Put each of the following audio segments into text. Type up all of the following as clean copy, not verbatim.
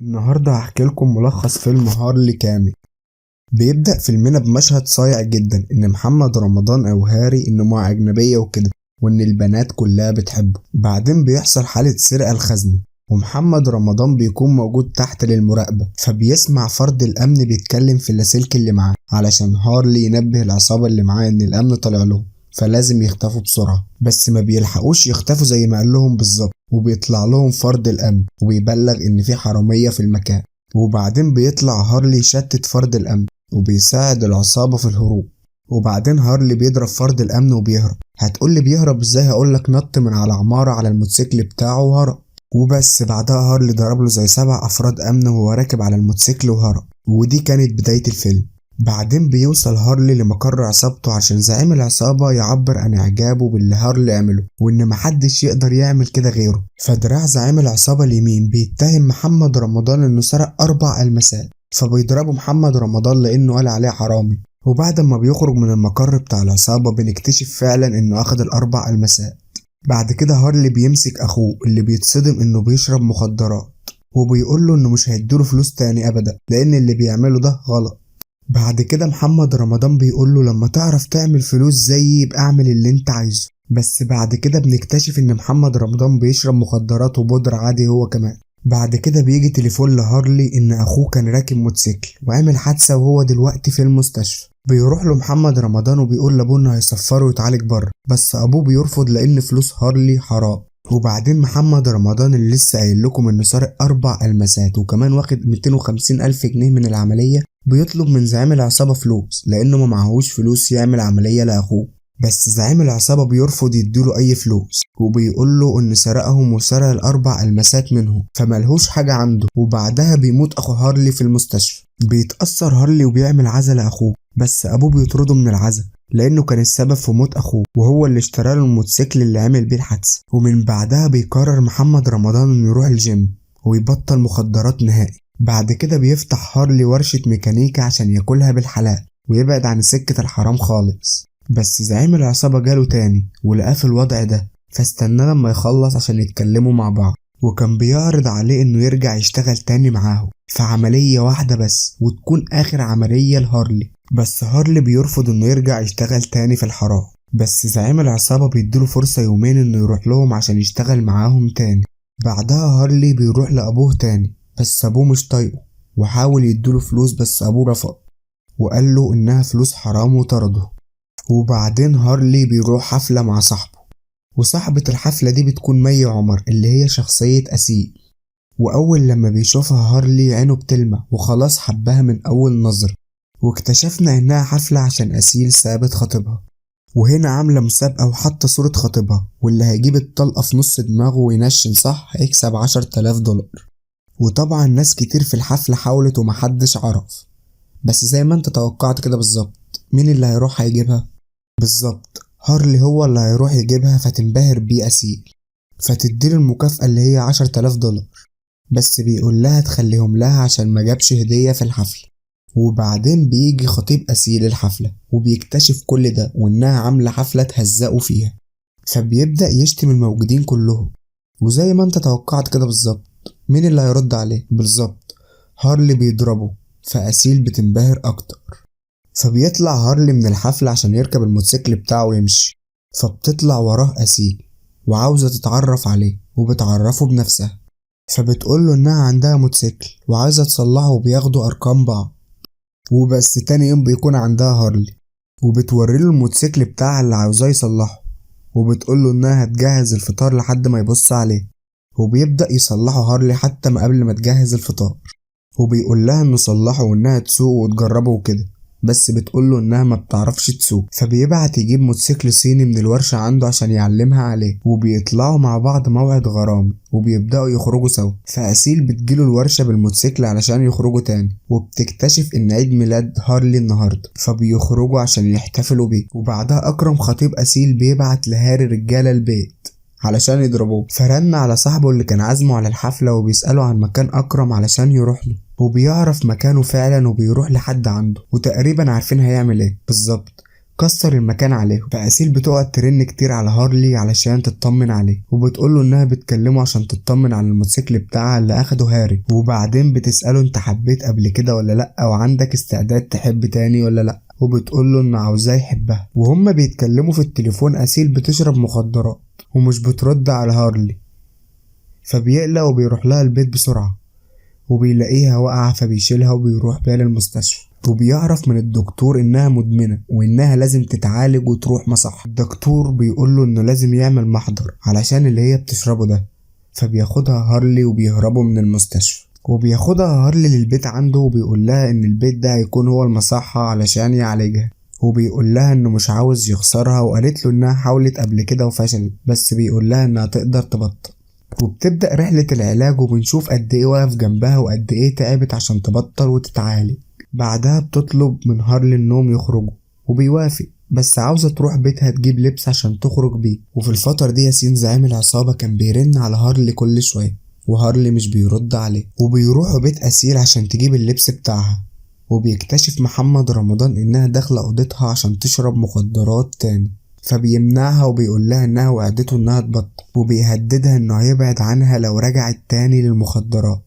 النهاردة هحكي لكم ملخص فيلم هارلي كامل. بيبدأ فيلمنا بمشهد صايع جدا إن محمد رمضان أو هاري إنه مع أجنبية وكده، وإن البنات كلها بتحبه. بعدين بيحصل حالة سرقة الخزنة، ومحمد رمضان بيكون موجود تحت للمراقبة، فبيسمع فرد الأمن بيتكلم في اللاسلكي اللي معاه علشان هارلي ينبه العصابة اللي معاه إن الأمن طلع لهم، فلازم يختفوا بسرعة. بس ما بيلحقوش يختفوا زي ما قال لهم بالظبط، وبيطلع لهم فرد الأمن وبيبلغ إن في حرامية في المكان. وبعدين بيطلع هارلي يشتت فرد الأمن وبيساعد العصابة في الهروب. وبعدين هارلي بيضرب فرد الأمن وبيهرب. هتقولي بيهرب ازاي؟ هقولك نط من على عمارة على الموتوسيكل بتاعه وهرب وبس. بعدها هارلي ضرب له زي 7 أفراد أمن وهو راكب على الموتوسيكل وهرب. ودي كانت بداية الفيلم. بعدين بيوصل هارلي لمقر عصابته عشان زعيم العصابة يعبر عن إعجابه باللي هارلي عمله، وإن محدش يقدر يعمل كده غيره. فدراع زعيم العصابة اليمين بيتهم محمد رمضان إنه سرق 4 ألماسات، فبيضربوا محمد رمضان لأنه قال عليه حرامي. وبعد ما بيخرج من المقر بتاع العصابة بنكتشف فعلا إنه أخد ال4 ألماسات. بعد كده هارلي بيمسك أخوه اللي بيتصدم إنه بيشرب مخدرات، وبيقوله إنه مش هيديله فلوس تاني أبدا لأن اللي بيعمله ده غلط. بعد كده محمد رمضان بيقوله لما تعرف تعمل فلوس زيي يبقى اعمل اللي انت عايزه. بس بعد كده بنكتشف ان محمد رمضان بيشرب مخدرات وبودرة عادي هو كمان. بعد كده بيجي تليفون لهارلي ان اخوه كان راكب موتوسيكل وعمل حادثة وهو دلوقتي في المستشفى. بيروح له محمد رمضان وبيقول لابوه انه هيسفره يتعالج بره، بس ابوه بيرفض لان فلوس هارلي حرام. وبعدين محمد رمضان اللي لسه قايل لكم انه سارق 4 ألماسات وكمان واخد 250 ألف جنيه من العملية، بيطلب من زعيم العصابة فلوس لأنه ما معهوش فلوس يعمل عملية لأخوه. بس زعيم العصابة بيرفض يديله أي فلوس، وبيقوله إن سرقهم وسرق ال4 ألماسات منهم فملهوش حاجة عنده. وبعدها بيموت أخو هارلي في المستشفى. بيتأثر هارلي وبيعمل عزا لأخوه، بس أبوه بيطرده من العزا لأنه كان السبب في موت أخوه وهو اللي اشترى له الموتوسيكل اللي عمل بيه الحادثة. ومن بعدها بيقرر محمد رمضان إنه يروح الجيم ويبطل مخدرات نهائي. بعد كده بيفتح هارلي ورشة ميكانيكا عشان ياكلها بالحلال ويبعد عن سكة الحرام خالص. بس زعيم العصابة جاله تاني ولقاه في الوضع ده، فاستناه لما يخلص عشان يتكلموا مع بعض، وكان بيعرض عليه انه يرجع يشتغل تاني معاهم في عملية واحدة بس وتكون اخر عملية لهارلي. بس هارلي بيرفض انه يرجع يشتغل تاني في الحرام. بس زعيم العصابة بيديله فرصة يومين انه يروح لهم عشان يشتغل معاهم تاني. بعدها هارلي بيروح لأبوه تاني، بس أبوه مش طايقه وحاول يديله فلوس بس أبوه رفض وقال له إنها فلوس حرام وطرده. وبعدين هارلي بيروح حفلة مع صاحبه، وصاحبة الحفلة دي بتكون مي عمر اللي هي شخصية أسيل. وأول لما بيشوفها هارلي عينه بتلمع وخلاص حبها من أول نظرة. واكتشفنا إنها حفلة عشان أسيل سابت خطيبها، وهنا عاملة مسابقة وحاطة صورة خطيبها، واللي هيجيب الطلقة في نص دماغه وينشن صح هيكسب 10,000 دولار. وطبعا ناس كتير في الحفلة حاولت ومحدش عرف، بس زي ما انت توقعت كده بالظبط مين اللي هيروح هيجيبها؟ بالظبط هارلي هو اللي هيروح يجيبها، فتنبهر بيه أسيل فتديله المكافأة اللي هي 10,000 دولار. بس بيقول لها تخليهم لها عشان ما جابش هدية في الحفلة. وبعدين بيجي خطيب أسيل الحفلة وبيكتشف كل ده وإنها عاملة حفلة تهزقوا فيها، فبيبدأ يشتم الموجودين كلهم. وزي ما انت توقعت كده بالظبط مين اللي هيرد عليه؟ بالظبط هارلي بيضربه، فأسيل بتنبهر أكتر. فبيطلع هارلي من الحفلة عشان يركب الموتوسيكل بتاعه ويمشي، فبتطلع وراه أسيل وعاوزة تتعرف عليه وبتعرفه بنفسها، فبتقوله إنها عندها موتوسيكل وعايزة تصلحه وبياخدوا أرقام بعض. وبس تاني يوم بيكون عندها هارلي وبتوريله الموتوسيكل بتاعها اللي عاوزاه يصلحه، وبتقوله إنها هتجهز الفطار لحد ما يبص عليه. وبيبدأ يصلحه هارلي حتى ما قبل ما تجهز الفطار، وبيقول لها انه صلحه وانها تسوق وتجربه وكده، بس بتقوله انها ما بتعرفش تسوق. فبيبعت يجيب موتوسيكل صيني من الورشة عنده عشان يعلمها عليه، وبيطلعوا مع بعض موعد غرامي وبيبدأوا يخرجوا سوا. فأسيل بتجيله الورشة بالموتوسيكل علشان يخرجوا تاني، وبتكتشف ان عيد ميلاد هارلي النهاردة فبيخرجوا عشان يحتفلوا بيه. وبعدها أكرم خطيب أسيل بيبعت لهاري رجالة البيت علشان يضربوه، فرن على صاحبه اللي كان عازمه على الحفلة وبيسأله عن مكان أكرم علشان يروح له، وبيعرف مكانه فعلا وبيروح لحد عنده وتقريبا عارفين هيعمل ايه بالظبط. وبتكسر المكان عليهم. فأسيل بتقعد ترن كتير على هارلي علشان تطمن عليه، وبتقوله انها بتكلمه عشان تطمن على الموتوسيكل بتاعها اللي اخده هاري. وبعدين بتسأله انت حبيت قبل كده ولا لا، وعندك استعداد تحب تاني ولا لا، وبتقوله ان عاوزاه يحبها. وهما بيتكلموا في التليفون أسيل بتشرب مخدرات ومش بترد على هارلي، فبيقلق وبيروح لها البيت بسرعة وبيلاقيها واقعة، فبيشيلها وبيروح بيها للمستشفى. وبيعرف من الدكتور انها مدمنة وانها لازم تتعالج وتروح مصحة. الدكتور بيقوله انه لازم يعمل محضر علشان اللي هي بتشربه ده، فبياخدها هارلي وبيهربوا من المستشفى. وبياخدها هارلي للبيت عنده وبيقول لها ان البيت ده هيكون هو المصحة علشان يعالجها، وبيقول لها انه مش عاوز يخسرها، وقالت له انها حاولت قبل كده وفشلت، بس بيقول لها انها تقدر تبطل. وبتبدأ رحلة العلاج وبنشوف قد ايه واقف جنبها وقد ايه تعبت عشان تبطل وتتعالج. بعدها بتطلب من هارلي انهم يخرجوا وبيوافق، بس عاوزة تروح بيتها تجيب لبس عشان تخرج بيه. وفي الفترة دي ياسين زعيم العصابة كان بيرن على هارلي كل شوية وهارلي مش بيرد عليه. وبيروحوا بيت أسيل عشان تجيب اللبس بتاعها، وبيكتشف محمد رمضان انها داخلة اوضتها عشان تشرب مخدرات تاني، فبيمنعها وبيقول لها انها وعدته انها تبطل، وبيهددها انه هيبعد عنها لو رجعت تاني للمخدرات.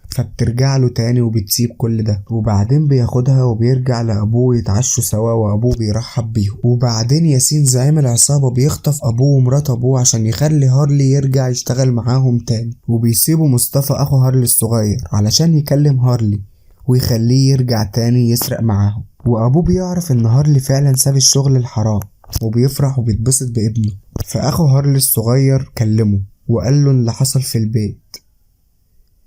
فبترجع له تاني وبتسيب كل ده. وبعدين بياخدها وبيرجع لأبوه يتعشوا سوا وأبوه بيرحب بيهم. وبعدين ياسين زعيم العصابة بيخطف أبوه ومرات أبوه عشان يخلي هارلي يرجع يشتغل معاهم تاني. وبيسيبوا مصطفى أخو هارلي الصغير علشان يكلم هارلي ويخليه يرجع تاني يسرق معاهم. وأبوه بيعرف إن هارلي فعلا ساب الشغل الحرام وبيفرح وبيتبسط بابنه. فأخو هارلي الصغير كلمه وقال له اللي حصل في البيت.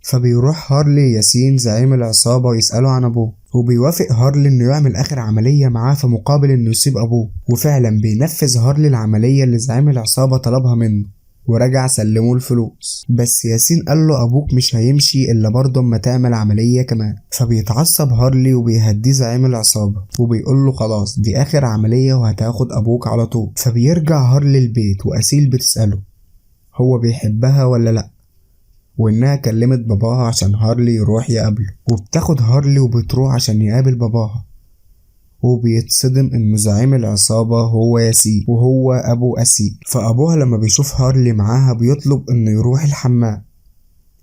فبيروح هارلي ياسين زعيم العصابة ويسأله عن أبوه، وبيوافق هارلي إنه يعمل آخر عملية معاه في مقابل إنه يسيب أبوه. وفعلا بينفذ هارلي العملية اللي زعيم العصابة طلبها منه، ورجع سلمه الفلوس. بس ياسين قال له أبوك مش هيمشي إلا برضه أما تعمل عملية كمان. فبيتعصب هارلي وبيهديه زعيم العصابة وبيقول له خلاص دي آخر عملية وهتاخد أبوك على طول. فبيرجع هارلي البيت وأسيل بتسأله هو بيحبها ولا لأ، وإنها كلمت باباها عشان هارلي يروح يقابله. وبتاخد هارلي وبتروح عشان يقابل باباها، وبيتصدم إنه زعيم العصابة هو ياسين وهو أبو أسيل. فأبوها لما بيشوف هارلي معاها بيطلب إنه يروح الحمام،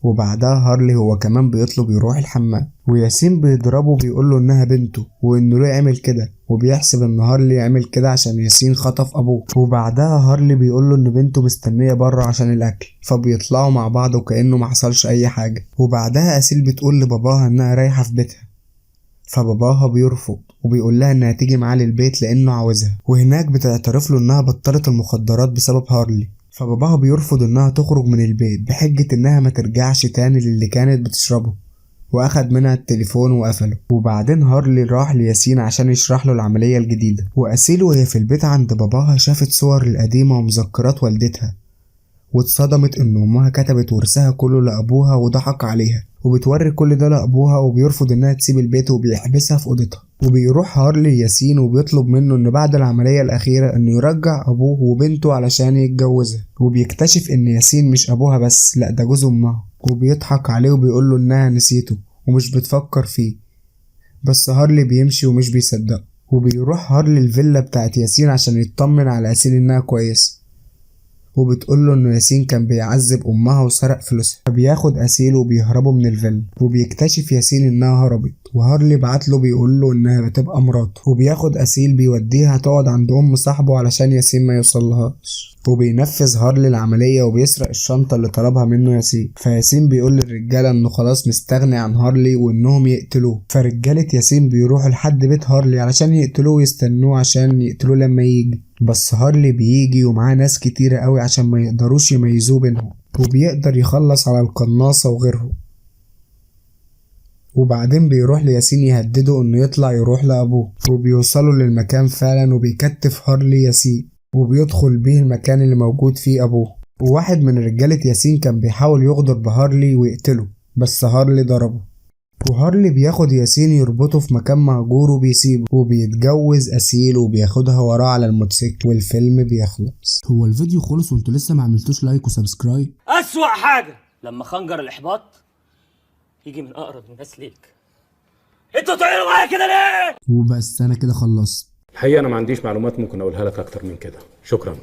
وبعدها هارلي هو كمان بيطلب يروح الحمام. وياسين بيضربه وبيقوله إنها بنته وإنه ليه عمل كده، وبيحسب إن هارلي عمل كده عشان ياسين خطف أبوه. وبعدها هارلي بيقوله إن بنته مستنية بره عشان الأكل، فبيطلعوا مع بعض وكأنه محصلش أي حاجة. وبعدها أسيل بتقول لباباها إنها رايحة في بيتها، فباباها بيرفض وبيقول لها إنها تيجي معاه للبيت لأنه عاوزها. وهناك بتعترف له إنها بطلت المخدرات بسبب هارلي، فباباها بيرفض إنها تخرج من البيت بحجة إنها ما ترجعش تاني للي كانت بتشربه، وأخد منها التليفون وقفله. وبعدين هارلي راح لياسين عشان يشرح له العملية الجديدة. وأسيل وهي في البيت عند باباها شافت صور القديمة ومذكرات والدتها، واتصدمت إن أمها كتبت ورثها كله لأبوها وضحك عليها، وبتوري كل ده لأبوها وبيرفض إنها تسيب البيت وبيحبسها في أوضتها. وبيروح هارلي ياسين وبيطلب منه إن بعد العملية الأخيرة إنه يرجع أبوه وبنته علشان يتجوزها. وبيكتشف إن ياسين مش أبوها بس، لأ ده جوز أمها، وبيضحك عليه وبيقوله إنها نسيته ومش بتفكر فيه. بس هارلي بيمشي ومش بيصدقه. وبيروح هارلي الفيلا بتاعت ياسين عشان يطمن على أسيل إنها كويسة، وبتقوله إنه ياسين كان بيعذب أمها وسرق فلوسها. فبياخد أسيل وبيهربوا من الفيلا، وبيكتشف ياسين إنها هربت، وهارلي بعتله بيقوله إنها بتبقى مراته. وبياخد أسيل بيوديها تقعد عند أم صاحبه علشان ياسين ما يوصلهاش. وبينفذ هارلي العملية وبيسرق الشنطة اللي طلبها منه ياسين. فياسين بيقول للرجالة إنه خلاص مستغني عن هارلي وإنهم يقتلوه. فرجالة ياسين بيروحوا لحد بيت هارلي علشان يقتلوه ويستنوه عشان يقتلوه لما يجي. بس هارلي بيجي ومعاه ناس كتيرة قوي عشان ما يقدروش يميزوه بينهم، وبيقدر يخلص على القناصة وغيرهم. وبعدين بيروح لياسين يهدده انه يطلع يروح لابوه. وبيوصلوا للمكان فعلا وبيكتف هارلي ياسين وبيدخل بيه المكان اللي موجود فيه ابوه. وواحد من رجالة ياسين كان بيحاول يغدر بهارلي ويقتله، بس هارلي ضربه. وهارلي بياخد ياسين يربطه في مكان مهجور وبيسيبه، وبيتجوز أسيل وبياخدها وراه على الموتوسيكل، والفيلم بيخلص. هو الفيديو خلص وانتوا لسه ما عملتوش لايك وسبسكرايب؟ أسوأ حاجة لما خنجر الإحباط يجي من أقرب الناس ليك. انتوا تعملوا معايا كده ليه؟ وبس أنا كده خلصت. الحقيقه انا ما عنديش معلومات ممكن اقولها لك اكتر من كده. شكرا.